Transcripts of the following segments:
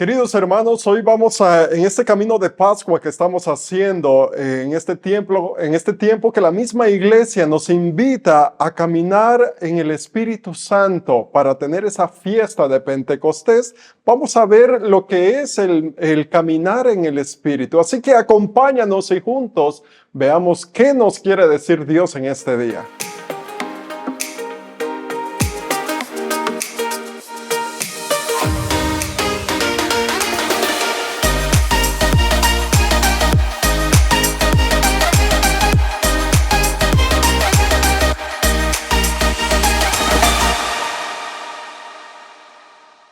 Queridos hermanos, hoy en este camino de Pascua que estamos haciendo, en este tiempo que la misma iglesia nos invita a caminar en el Espíritu Santo para tener esa fiesta de Pentecostés, vamos a ver lo que es el caminar en el Espíritu. Así que acompáñanos y juntos veamos qué nos quiere decir Dios en este día.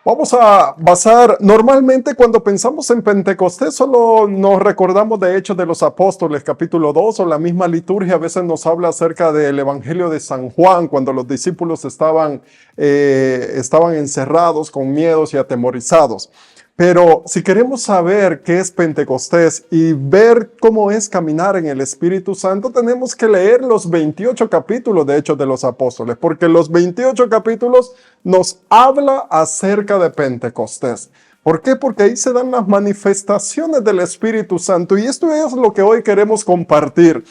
Vamos a basar, normalmente cuando pensamos en Pentecostés solo nos recordamos de Hechos de los Apóstoles, capítulo 2, o la misma liturgia a veces nos habla acerca del Evangelio de San Juan, cuando los discípulos estaban encerrados con miedos y atemorizados. Pero si queremos saber qué es Pentecostés y ver cómo es caminar en el Espíritu Santo, tenemos que leer los 28 capítulos de Hechos de los Apóstoles, porque los 28 capítulos nos habla acerca de Pentecostés. ¿Por qué? Porque ahí se dan las manifestaciones del Espíritu Santo, y esto es lo que hoy queremos compartir.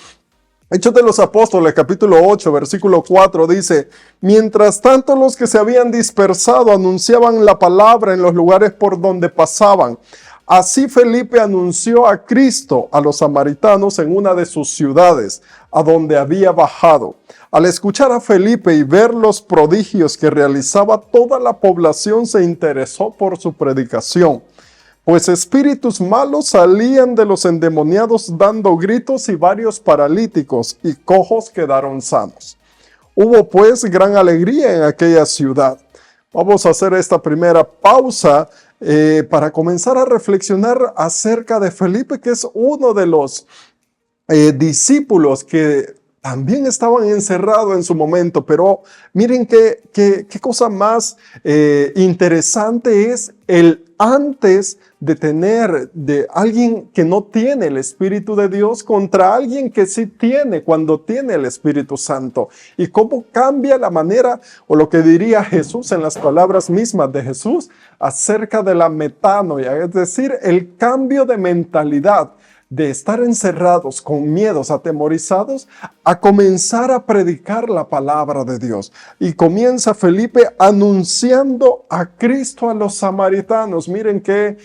Hechos de los Apóstoles, capítulo 8, versículo 4, dice: mientras tanto los que se habían dispersado anunciaban la palabra en los lugares por donde pasaban. Así Felipe anunció a Cristo a los samaritanos en una de sus ciudades, a donde había bajado. Al escuchar a Felipe y ver los prodigios que realizaba, toda la población se interesó por su predicación. Pues espíritus malos salían de los endemoniados dando gritos, y varios paralíticos y cojos quedaron sanos. Hubo pues gran alegría en aquella ciudad. Vamos a hacer esta primera pausa para comenzar a reflexionar acerca de Felipe, que es uno de los discípulos que también estaban encerrados en su momento. Pero miren qué cosa más interesante es el antes de tener de alguien que no tiene el Espíritu de Dios contra alguien que sí tiene cuando tiene el Espíritu Santo. Y cómo cambia la manera, o lo que diría Jesús en las palabras mismas de Jesús acerca de la metanoia, es decir, el cambio de mentalidad de estar encerrados con miedos, atemorizados, a comenzar a predicar la palabra de Dios. Y comienza Felipe anunciando a Cristo a los samaritanos. Miren qué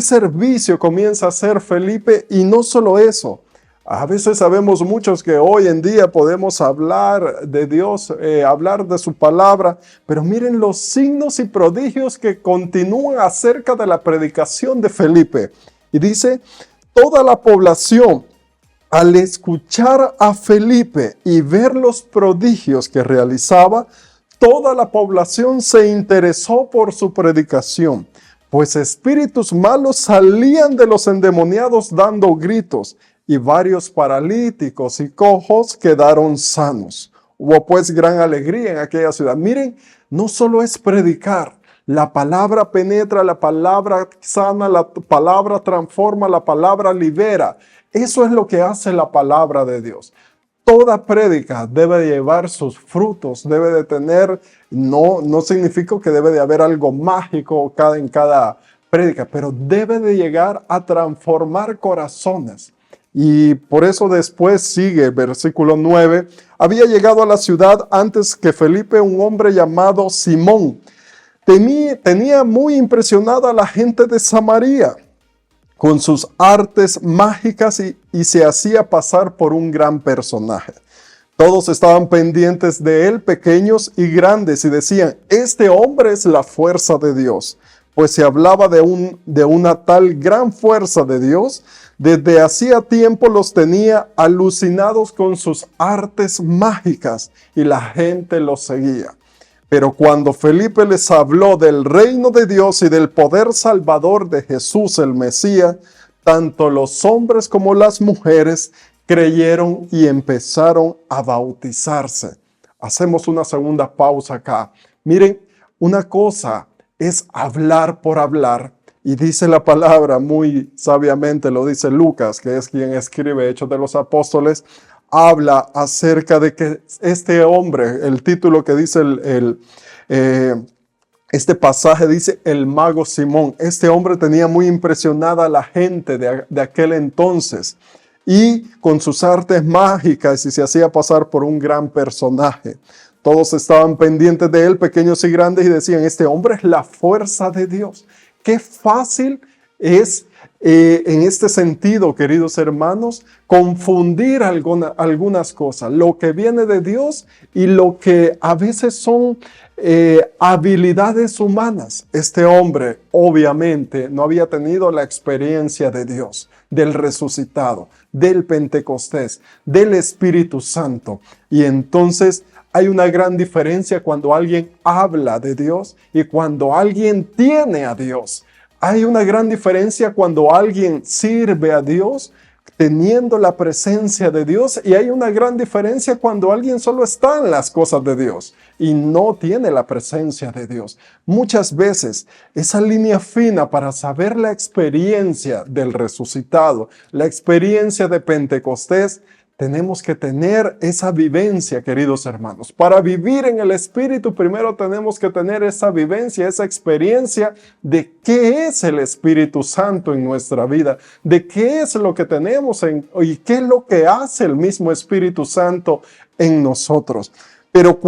servicio comienza a hacer Felipe. Y no solo eso, a veces sabemos muchos que hoy en día podemos hablar de Dios, hablar de su palabra, pero miren los signos y prodigios que continúan acerca de la predicación de Felipe. Y dice: toda la población, al escuchar a Felipe y ver los prodigios que realizaba, toda la población se interesó por su predicación, pues espíritus malos salían de los endemoniados dando gritos, y varios paralíticos y cojos quedaron sanos. Hubo pues gran alegría en aquella ciudad. Miren, no solo es predicar. La palabra penetra, la palabra sana, la palabra transforma, la palabra libera. Eso es lo que hace la palabra de Dios. Toda prédica debe de llevar sus frutos, debe de tener, no significa que debe de haber algo mágico en cada prédica, pero debe de llegar a transformar corazones. Y por eso después sigue, versículo 9, había llegado a la ciudad antes que Felipe un hombre llamado Simón. Tenía muy impresionada a la gente de Samaria con sus artes mágicas y se hacía pasar por un gran personaje. Todos estaban pendientes de él, pequeños y grandes, y decían: este hombre es la fuerza de Dios. Pues se hablaba de una tal gran fuerza de Dios. Desde hacía tiempo los tenía alucinados con sus artes mágicas, y la gente los seguía. Pero cuando Felipe les habló del reino de Dios y del poder salvador de Jesús el Mesías, tanto los hombres como las mujeres creyeron y empezaron a bautizarse. Hacemos una segunda pausa acá. Miren, una cosa es hablar por hablar, y dice la palabra muy sabiamente, lo dice Lucas, que es quien escribe Hechos de los Apóstoles, habla acerca de que este hombre, el título que dice Este pasaje dice el mago Simón. Este hombre tenía muy impresionada a la gente de aquel entonces y con sus artes mágicas y se hacía pasar por un gran personaje. Todos estaban pendientes de él, pequeños y grandes, y decían, este hombre es la fuerza de Dios. Qué fácil es en este sentido, queridos hermanos, confundir algunas cosas, lo que viene de Dios y lo que a veces son habilidades humanas. Este hombre obviamente no había tenido la experiencia de Dios, del resucitado, del Pentecostés, del Espíritu Santo. Y entonces hay una gran diferencia cuando alguien habla de Dios y cuando alguien tiene a Dios. Hay una gran diferencia cuando alguien sirve a Dios teniendo la presencia de Dios, y hay una gran diferencia cuando alguien solo está en las cosas de Dios y no tiene la presencia de Dios. Muchas veces esa línea fina para saber la experiencia del resucitado, la experiencia de Pentecostés, tenemos que tener esa vivencia, queridos hermanos. Para vivir en el Espíritu, primero tenemos que tener esa vivencia, esa experiencia de qué es el Espíritu Santo en nuestra vida, de qué es lo que tenemos y qué es lo que hace el mismo Espíritu Santo en nosotros. Pero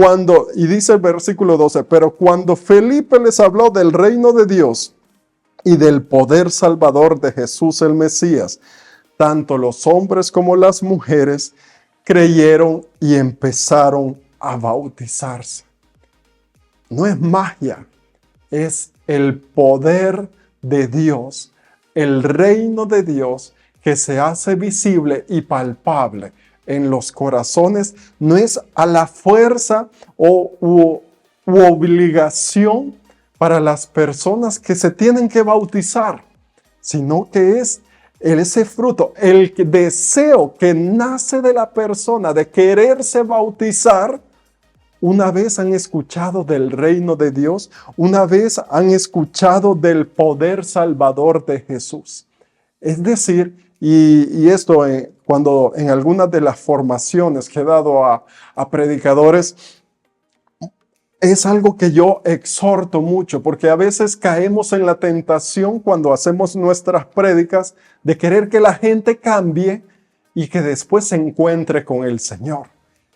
y dice el versículo 12, pero cuando Felipe les habló del reino de Dios y del poder salvador de Jesús el Mesías, tanto los hombres como las mujeres creyeron y empezaron a bautizarse. No es magia, es el poder de Dios, el reino de Dios que se hace visible y palpable en los corazones. No es a la fuerza u obligación para las personas que se tienen que bautizar, sino que es ese fruto, el deseo que nace de la persona de quererse bautizar, una vez han escuchado del reino de Dios, una vez han escuchado del poder salvador de Jesús. Es decir, y esto cuando en algunas de las formaciones que he dado a predicadores, es algo que yo exhorto mucho, porque a veces caemos en la tentación cuando hacemos nuestras prédicas de querer que la gente cambie y que después se encuentre con el Señor.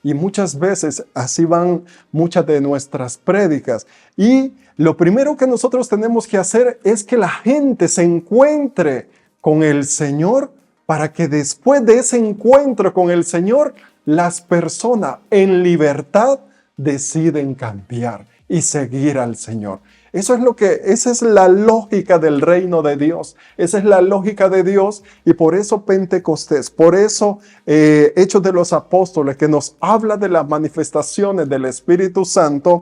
Y muchas veces así van muchas de nuestras prédicas. Y lo primero que nosotros tenemos que hacer es que la gente se encuentre con el Señor, para que después de ese encuentro con el Señor, las personas en libertad deciden cambiar y seguir al Señor. Esa es la lógica del reino de Dios. Esa es la lógica de Dios, y por eso Pentecostés, por eso Hechos de los Apóstoles, que nos habla de las manifestaciones del Espíritu Santo.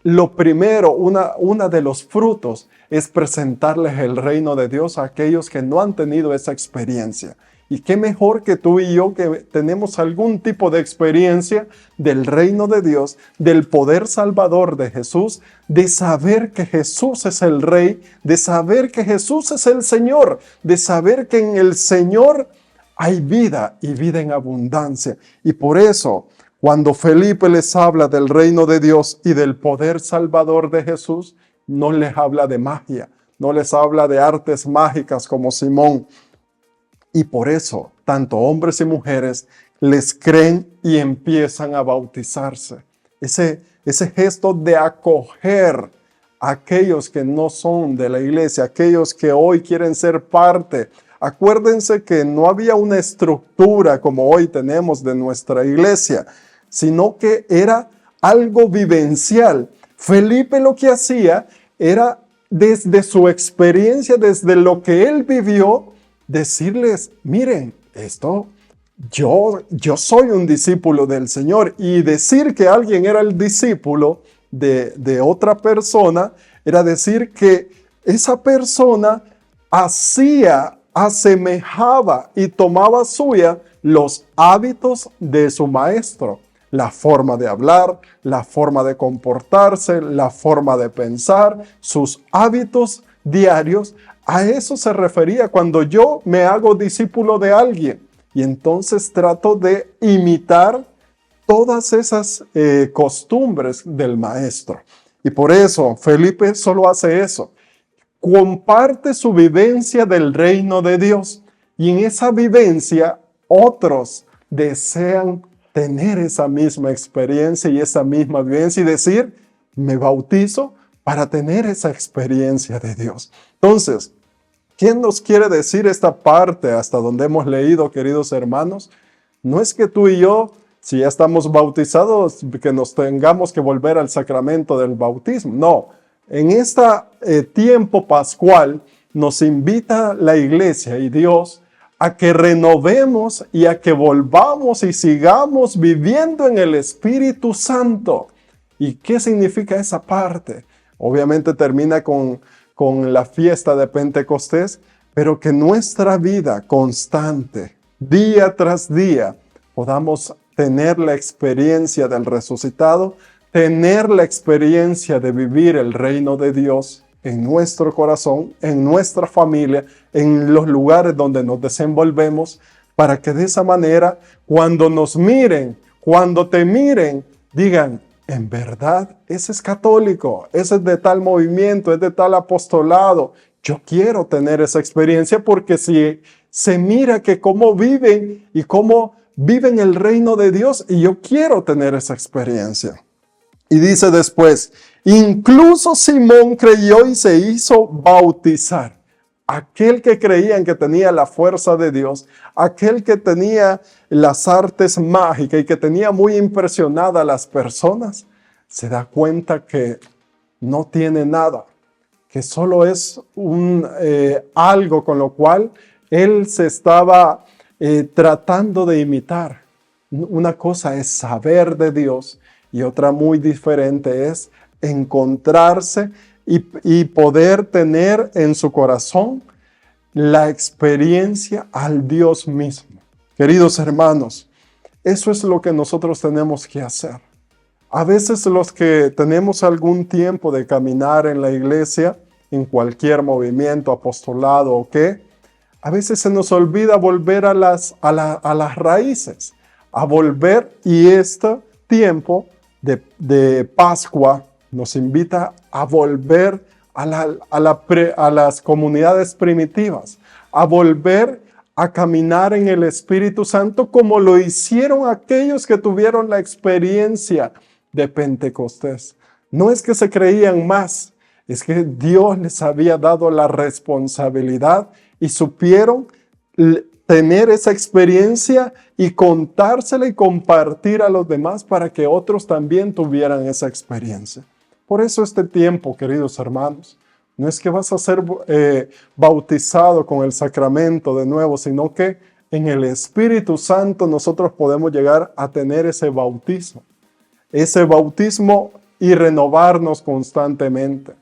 Lo primero, una de los frutos es presentarles el reino de Dios a aquellos que no han tenido esa experiencia. Y qué mejor que tú y yo, que tenemos algún tipo de experiencia del reino de Dios, del poder salvador de Jesús, de saber que Jesús es el Rey, de saber que Jesús es el Señor, de saber que en el Señor hay vida y vida en abundancia. Y por eso, cuando Felipe les habla del reino de Dios y del poder salvador de Jesús, no les habla de magia, no les habla de artes mágicas como Simón. Y por eso, tanto hombres y mujeres les creen y empiezan a bautizarse. Ese gesto de acoger a aquellos que no son de la iglesia, aquellos que hoy quieren ser parte. Acuérdense que no había una estructura como hoy tenemos de nuestra iglesia, sino que era algo vivencial. Felipe lo que hacía era, desde su experiencia, desde lo que él vivió, decirles, miren, yo soy un discípulo del Señor. Y decir que alguien era el discípulo de otra persona era decir que esa persona asemejaba y tomaba suya los hábitos de su maestro. La forma de hablar, la forma de comportarse, la forma de pensar, sus hábitos diarios. A eso se refería cuando yo me hago discípulo de alguien, y entonces trato de imitar todas esas costumbres del maestro. Y por eso Felipe solo hace eso. Comparte su vivencia del reino de Dios. Y en esa vivencia otros desean tener esa misma experiencia y esa misma vivencia y decir, me bautizo para tener esa experiencia de Dios. Entonces, ¿quién nos quiere decir esta parte hasta donde hemos leído, queridos hermanos? No es que tú y yo, si ya estamos bautizados, que nos tengamos que volver al sacramento del bautismo. No, en este tiempo pascual nos invita la iglesia y Dios a que renovemos y a que volvamos y sigamos viviendo en el Espíritu Santo. ¿Y qué significa esa parte? Obviamente termina con la fiesta de Pentecostés, pero que nuestra vida constante, día tras día, podamos tener la experiencia del resucitado, tener la experiencia de vivir el reino de Dios en nuestro corazón, en nuestra familia, en los lugares donde nos desenvolvemos, para que de esa manera, cuando nos miren, cuando te miren, digan, en verdad, ese es católico, ese es de tal movimiento, es de tal apostolado. Yo quiero tener esa experiencia porque si se mira que cómo viven y cómo viven el reino de Dios, y yo quiero tener esa experiencia. Y dice después, incluso Simón creyó y se hizo bautizar. Aquel que creían que tenía la fuerza de Dios, aquel que tenía las artes mágicas y que tenía muy impresionada a las personas, se da cuenta que no tiene nada, que solo es algo con lo cual él se estaba tratando de imitar. Una cosa es saber de Dios y otra muy diferente es encontrarse y poder tener en su corazón la experiencia al Dios mismo. Queridos hermanos, eso es lo que nosotros tenemos que hacer. A veces los que tenemos algún tiempo de caminar en la iglesia, en cualquier movimiento, apostolado o qué, a veces se nos olvida volver a las raíces, a volver, y este tiempo de Pascua nos invita a volver a las comunidades primitivas, a volver a caminar en el Espíritu Santo como lo hicieron aquellos que tuvieron la experiencia de Pentecostés. No es que se creían más, es que Dios les había dado la responsabilidad y supieron tener esa experiencia y contársela y compartir a los demás para que otros también tuvieran esa experiencia. Por eso este tiempo, queridos hermanos, no es que vas a ser bautizado con el sacramento de nuevo, sino que en el Espíritu Santo nosotros podemos llegar a tener ese bautismo y renovarnos constantemente.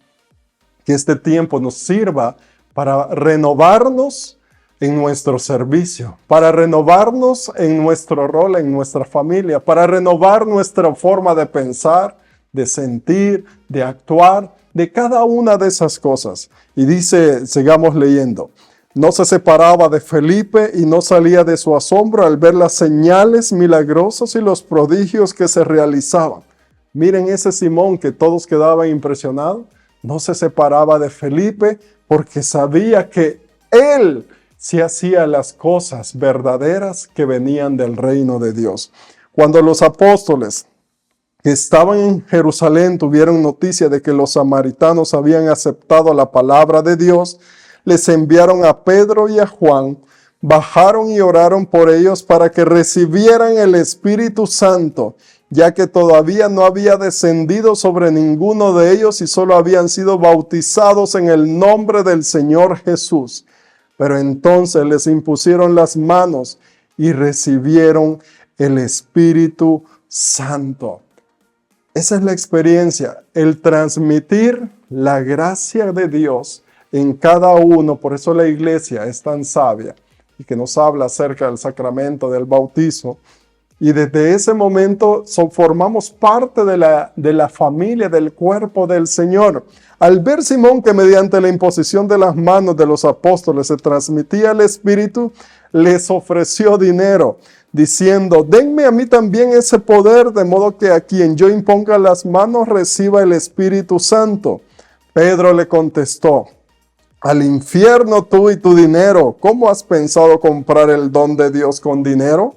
Que este tiempo nos sirva para renovarnos en nuestro servicio, para renovarnos en nuestro rol, en nuestra familia, para renovar nuestra forma de pensar, de sentir, de actuar, de cada una de esas cosas. Y dice, sigamos leyendo, no se separaba de Felipe y no salía de su asombro al ver las señales milagrosas y los prodigios que se realizaban. Miren ese Simón que todos quedaban impresionados, no se separaba de Felipe porque sabía que él sí hacía las cosas verdaderas que venían del reino de Dios. Cuando los apóstoles que estaban en Jerusalén tuvieron noticia de que los samaritanos habían aceptado la palabra de Dios, les enviaron a Pedro y a Juan, bajaron y oraron por ellos para que recibieran el Espíritu Santo, ya que todavía no había descendido sobre ninguno de ellos y solo habían sido bautizados en el nombre del Señor Jesús. Pero entonces les impusieron las manos y recibieron el Espíritu Santo. Esa es la experiencia, el transmitir la gracia de Dios en cada uno. Por eso la iglesia es tan sabia y que nos habla acerca del sacramento del bautizo. Y desde ese momento formamos parte de la familia, del cuerpo del Señor. Al ver Simón que mediante la imposición de las manos de los apóstoles se transmitía el Espíritu, les ofreció dinero, diciendo: denme a mí también ese poder, de modo que a quien yo imponga las manos reciba el Espíritu Santo. Pedro le contestó: al infierno tú y tu dinero. ¿Cómo has pensado comprar el don de Dios con dinero?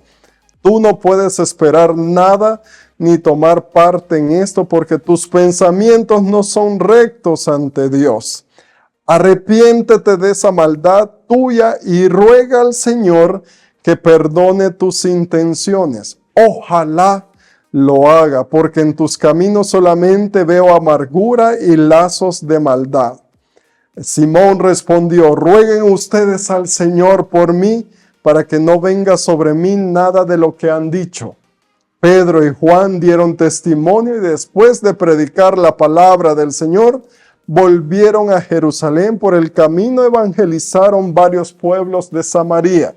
Tú no puedes esperar nada ni tomar parte en esto, porque tus pensamientos no son rectos ante Dios. Arrepiéntete de esa maldad tuya y ruega al Señor que perdone tus intenciones. Ojalá lo haga, porque en tus caminos solamente veo amargura y lazos de maldad. Simón respondió: rueguen ustedes al Señor por mí, para que no venga sobre mí nada de lo que han dicho. Pedro y Juan dieron testimonio y después de predicar la palabra del Señor, volvieron a Jerusalén. Por el camino evangelizaron varios pueblos de Samaria.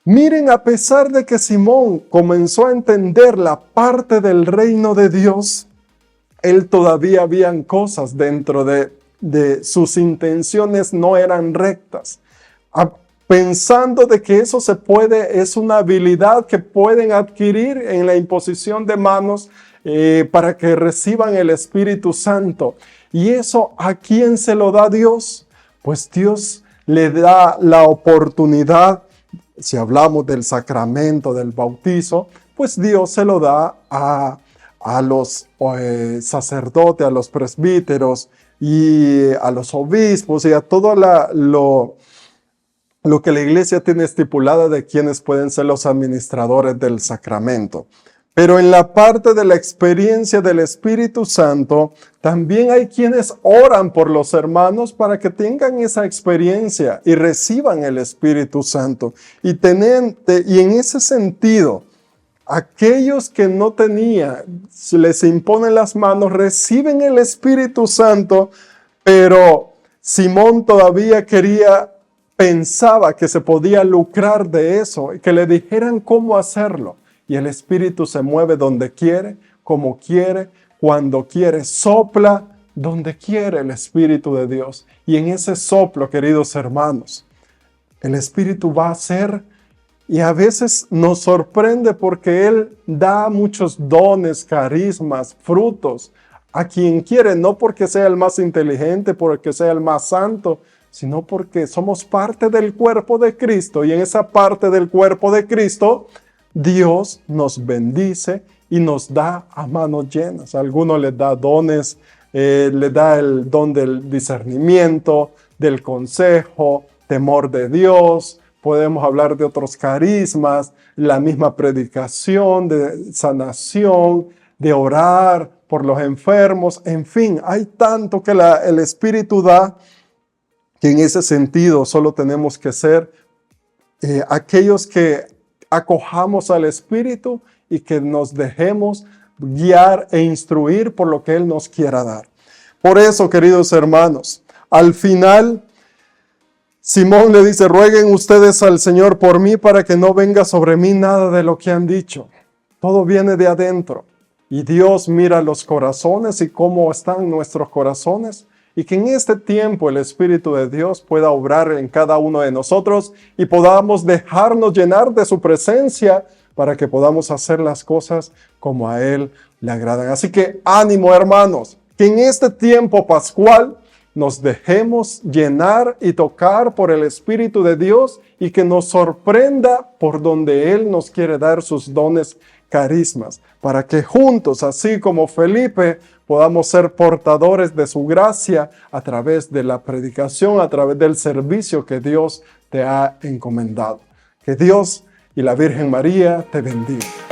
Miren, a pesar de que Simón comenzó a entender la parte del reino de Dios, él todavía habían cosas dentro de sus intenciones no eran rectas. Pensando de que eso se puede, es una habilidad que pueden adquirir en la imposición de manos para que reciban el Espíritu Santo. ¿Y eso a quién se lo da Dios? Pues Dios le da la oportunidad. Si hablamos del sacramento del bautizo, pues Dios se lo da a los sacerdotes, a los presbíteros y a los obispos y a todo lo que la iglesia tiene estipulada de quienes pueden ser los administradores del sacramento. Pero en la parte de la experiencia del Espíritu Santo, también hay quienes oran por los hermanos para que tengan esa experiencia y reciban el Espíritu Santo. Y en ese sentido, aquellos que no tenían, se les imponen las manos, reciben el Espíritu Santo, pero Simón todavía pensaba que se podía lucrar de eso, y que le dijeran cómo hacerlo. Y el Espíritu se mueve donde quiere, como quiere, cuando quiere, sopla donde quiere el Espíritu de Dios. Y en ese soplo, queridos hermanos, el Espíritu va a hacer, y a veces nos sorprende porque Él da muchos dones, carismas, frutos a quien quiere, no porque sea el más inteligente, porque sea el más santo, sino porque somos parte del cuerpo de Cristo, y en esa parte del cuerpo de Cristo, Dios nos bendice y nos da a manos llenas. A algunos les da dones, le da el don del discernimiento, del consejo, temor de Dios. Podemos hablar de otros carismas, la misma predicación, de sanación, de orar por los enfermos. En fin, hay tanto que el Espíritu da, que en ese sentido solo tenemos que ser aquellos que acojamos al Espíritu y que nos dejemos guiar e instruir por lo que Él nos quiera dar. Por eso, queridos hermanos, al final Simón le dice: rueguen ustedes al Señor por mí, para que no venga sobre mí nada de lo que han dicho. Todo viene de adentro, y Dios mira los corazones y cómo están nuestros corazones, y que en este tiempo el Espíritu de Dios pueda obrar en cada uno de nosotros y podamos dejarnos llenar de su presencia para que podamos hacer las cosas como a Él le agradan. Así que ánimo, hermanos, que en este tiempo pascual nos dejemos llenar y tocar por el Espíritu de Dios, y que nos sorprenda por donde Él nos quiere dar sus dones, carismas, para que juntos, así como Felipe, podamos ser portadores de su gracia a través de la predicación, a través del servicio que Dios te ha encomendado. Que Dios y la Virgen María te bendigan.